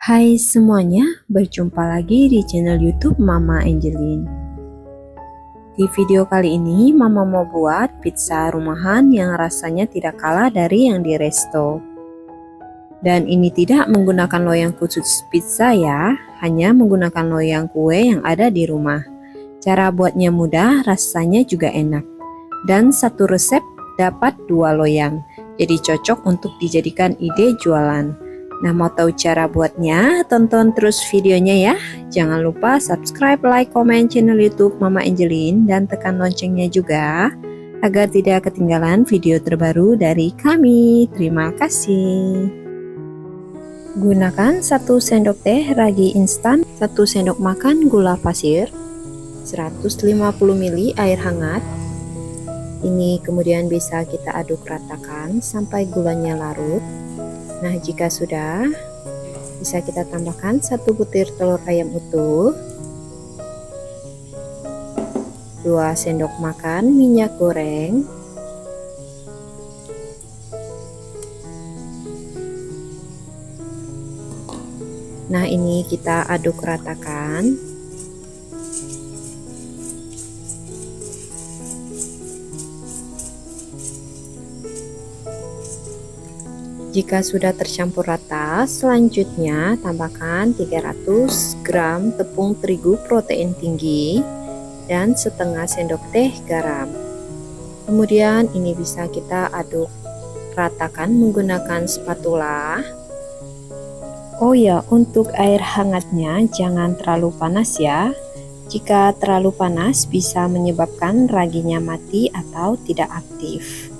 Hai semuanya, berjumpa lagi di channel YouTube Mama Angelin. Di video kali ini, Mama mau buat pizza rumahan yang rasanya tidak kalah dari yang di resto. Dan ini tidak menggunakan loyang khusus pizza ya, hanya menggunakan loyang kue yang ada di rumah. Cara buatnya mudah, rasanya juga enak. Dan satu resep dapat 2 loyang, jadi cocok untuk dijadikan ide jualan. Nah, mau tahu cara buatnya? Tonton terus videonya ya. Jangan lupa subscribe, like, komen channel YouTube Mama Angelin dan tekan loncengnya juga agar tidak ketinggalan video terbaru dari kami. Terima kasih. Gunakan 1 sendok teh ragi instan, 1 sendok makan gula pasir, 150 ml air hangat. Ini kemudian bisa kita aduk ratakan sampai gulanya larut. Nah, jika sudah, bisa kita tambahkan 1 butir telur ayam utuh, 2 sendok makan minyak goreng, nah ini kita aduk ratakan. Jika sudah tercampur rata, selanjutnya tambahkan 300 gram tepung terigu protein tinggi dan setengah sendok teh garam. Kemudian ini bisa kita aduk ratakan menggunakan spatula. Oh ya, untuk air hangatnya jangan terlalu panas ya. Jika terlalu panas bisa menyebabkan raginya mati atau tidak aktif.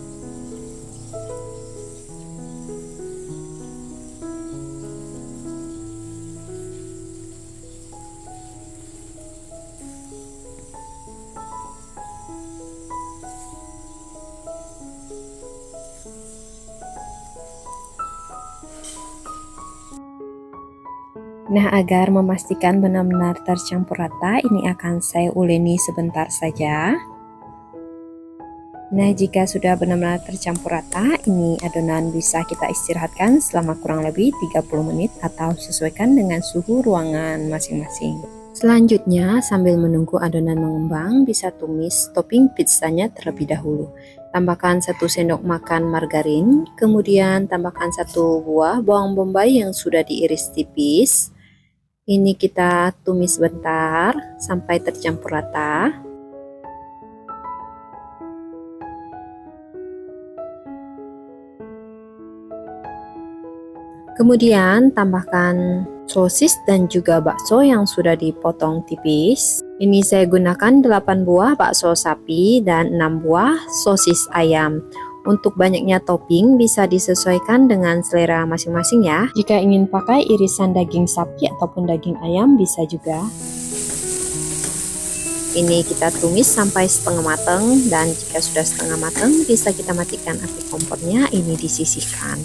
Nah, agar memastikan benar-benar tercampur rata, ini akan saya uleni sebentar saja. Nah, jika sudah benar-benar tercampur rata, ini adonan bisa kita istirahatkan selama kurang lebih 30 menit atau sesuaikan dengan suhu ruangan masing-masing. Selanjutnya, sambil menunggu adonan mengembang, bisa tumis topping pizzanya terlebih dahulu. Tambahkan 1 sendok makan margarin, kemudian tambahkan 1 buah bawang bombay yang sudah diiris tipis. Ini kita tumis bentar sampai tercampur rata. Kemudian tambahkan sosis dan juga bakso yang sudah dipotong tipis. Ini saya gunakan 8 buah bakso sapi dan 6 buah sosis ayam. Untuk banyaknya topping bisa disesuaikan dengan selera masing-masing ya. Jika ingin pakai irisan daging sapi ataupun daging ayam bisa juga. Ini kita tumis sampai setengah matang, dan jika sudah setengah matang bisa kita matikan api kompornya. Ini disisihkan.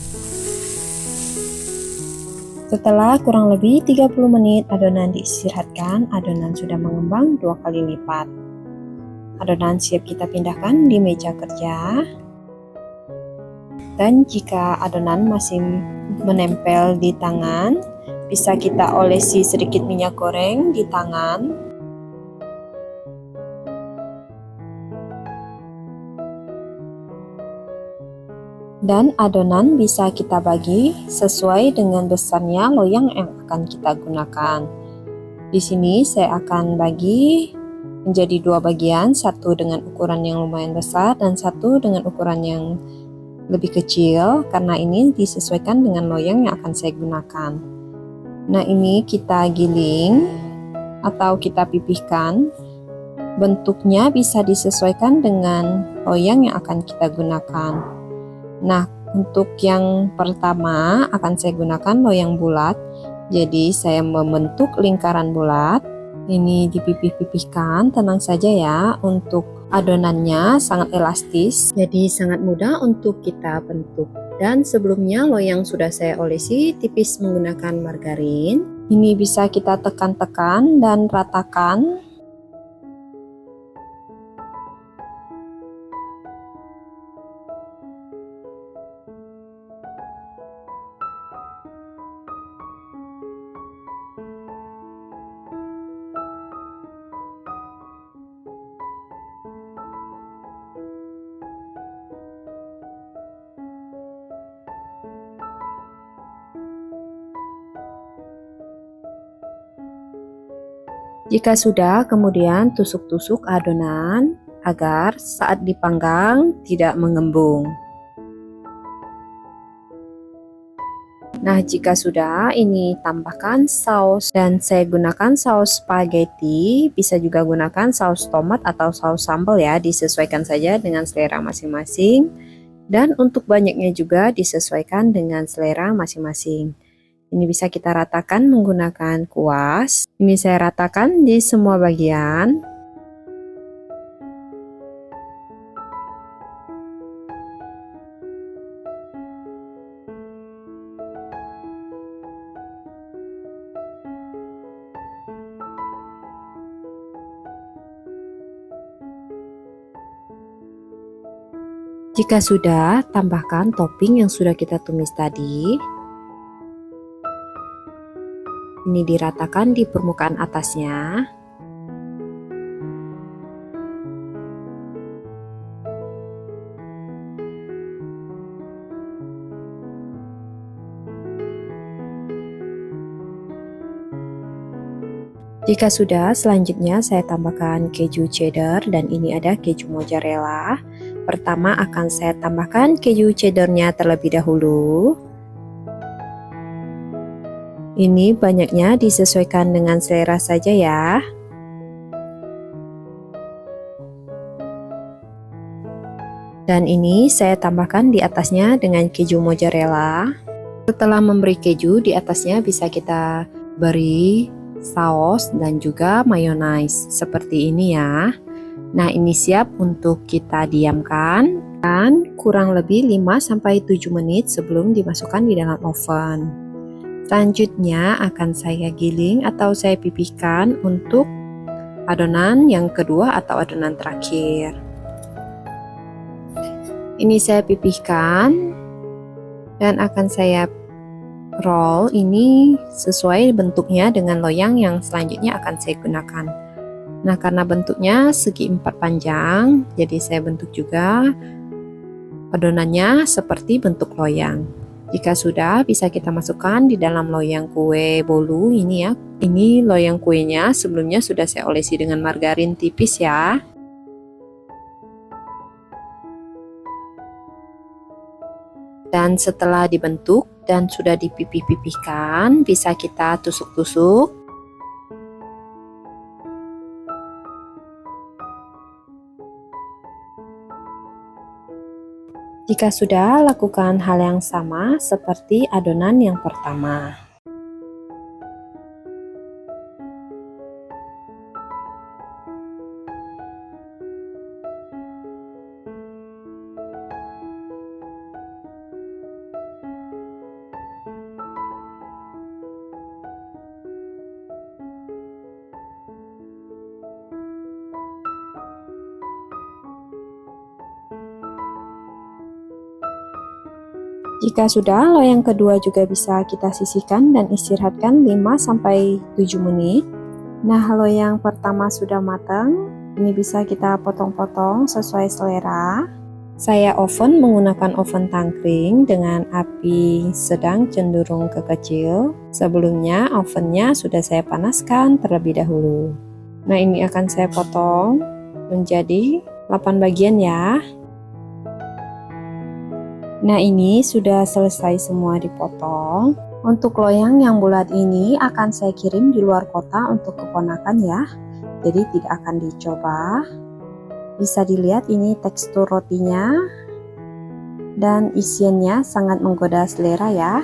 Setelah kurang lebih 30 menit adonan diistirahatkan, adonan sudah mengembang 2 kali lipat. Adonan siap kita pindahkan di meja kerja. Dan jika adonan masih menempel di tangan, bisa kita olesi sedikit minyak goreng di tangan. Dan adonan bisa kita bagi sesuai dengan besarnya loyang yang akan kita gunakan. Di sini saya akan bagi menjadi 2 bagian, satu dengan ukuran yang lumayan besar dan satu dengan ukuran yang lebih kecil, karena ini disesuaikan dengan loyang yang akan saya gunakan. Nah, ini kita giling atau kita pipihkan. Bentuknya bisa disesuaikan dengan loyang yang akan kita gunakan. Nah, untuk yang pertama akan saya gunakan loyang bulat. Jadi saya membentuk lingkaran bulat. Ini dipipih-pipihkan, tenang saja ya. Untuk adonannya sangat elastis, jadi sangat mudah untuk kita bentuk. Dan sebelumnya loyang sudah saya olesi tipis menggunakan margarin. Ini bisa kita tekan-tekan dan ratakan. Jika sudah, kemudian tusuk-tusuk adonan agar saat dipanggang tidak mengembung. Nah, jika sudah, ini tambahkan saus dan saya gunakan saus spaghetti, bisa juga gunakan saus tomat atau saus sambal ya, disesuaikan saja dengan selera masing-masing. Dan untuk banyaknya juga disesuaikan dengan selera masing-masing. Ini bisa kita ratakan menggunakan kuas. Ini saya ratakan di semua bagian. Jika sudah, tambahkan topping yang sudah kita tumis tadi. Ini diratakan di permukaan atasnya. Jika sudah, selanjutnya saya tambahkan keju cheddar dan ini ada keju mozzarella. Pertama akan saya tambahkan keju cheddarnya terlebih dahulu. Ini banyaknya disesuaikan dengan selera saja ya. Dan ini saya tambahkan di atasnya dengan keju mozzarella. Setelah memberi keju di atasnya bisa kita beri saus dan juga mayonnaise seperti ini ya. Nah, ini siap untuk kita diamkan dan kurang lebih 5-7 menit sebelum dimasukkan di dalam oven. Selanjutnya akan saya giling atau saya pipihkan untuk adonan yang kedua atau adonan terakhir. Ini saya pipihkan dan akan saya roll ini sesuai bentuknya dengan loyang yang selanjutnya akan saya gunakan. Nah, karena bentuknya segi 4 panjang, jadi saya bentuk juga adonannya seperti bentuk loyang. Jika sudah, bisa kita masukkan di dalam loyang kue bolu ini ya. Ini loyang kuenya sebelumnya sudah saya olesi dengan margarin tipis ya. Dan setelah dibentuk dan sudah dipipih-pipihkan, bisa kita tusuk-tusuk. Jika sudah, lakukan hal yang sama seperti adonan yang pertama. Jika sudah, loyang kedua juga bisa kita sisihkan dan istirahatkan 5-7 menit. Nah, loyang pertama sudah matang, ini bisa kita potong-potong sesuai selera. Saya oven menggunakan oven tangkring dengan api sedang cenderung ke kecil. Sebelumnya ovennya sudah saya panaskan terlebih dahulu. Nah, ini akan saya potong menjadi 8 bagian ya. Nah, ini sudah selesai semua dipotong. Untuk loyang yang bulat ini akan saya kirim di luar kota untuk keponakan ya. Jadi tidak akan dicoba. Bisa dilihat ini tekstur rotinya dan isiannya sangat menggoda selera ya.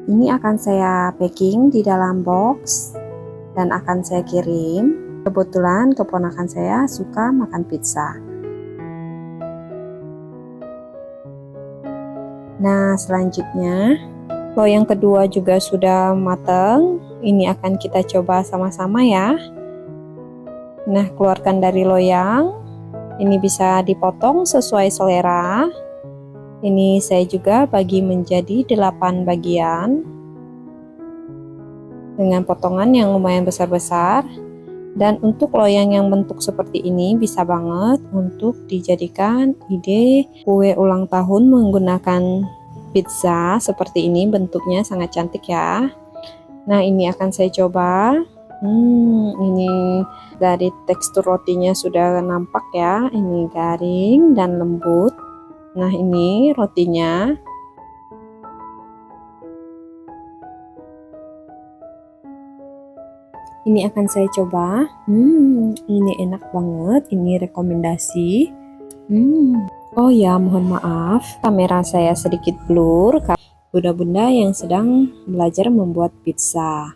Ini akan saya packing di dalam box dan akan saya kirim. Kebetulan keponakan saya suka makan pizza. Nah, selanjutnya loyang kedua juga sudah matang. Ini akan kita coba sama-sama ya. Nah, keluarkan dari loyang. Ini bisa dipotong sesuai selera. Ini saya juga bagi menjadi 8 bagian dengan potongan yang lumayan besar-besar. Dan untuk loyang yang bentuk seperti ini bisa banget untuk dijadikan ide kue ulang tahun menggunakan pizza seperti ini, bentuknya sangat cantik ya. Nah, ini akan saya coba. Ini dari tekstur rotinya sudah nampak ya. Ini garing dan lembut. Nah, ini rotinya. Ini akan saya coba. Ini enak banget. Ini rekomendasi. Oh ya, mohon maaf, kamera saya sedikit blur karena bunda-bunda yang sedang belajar membuat pizza.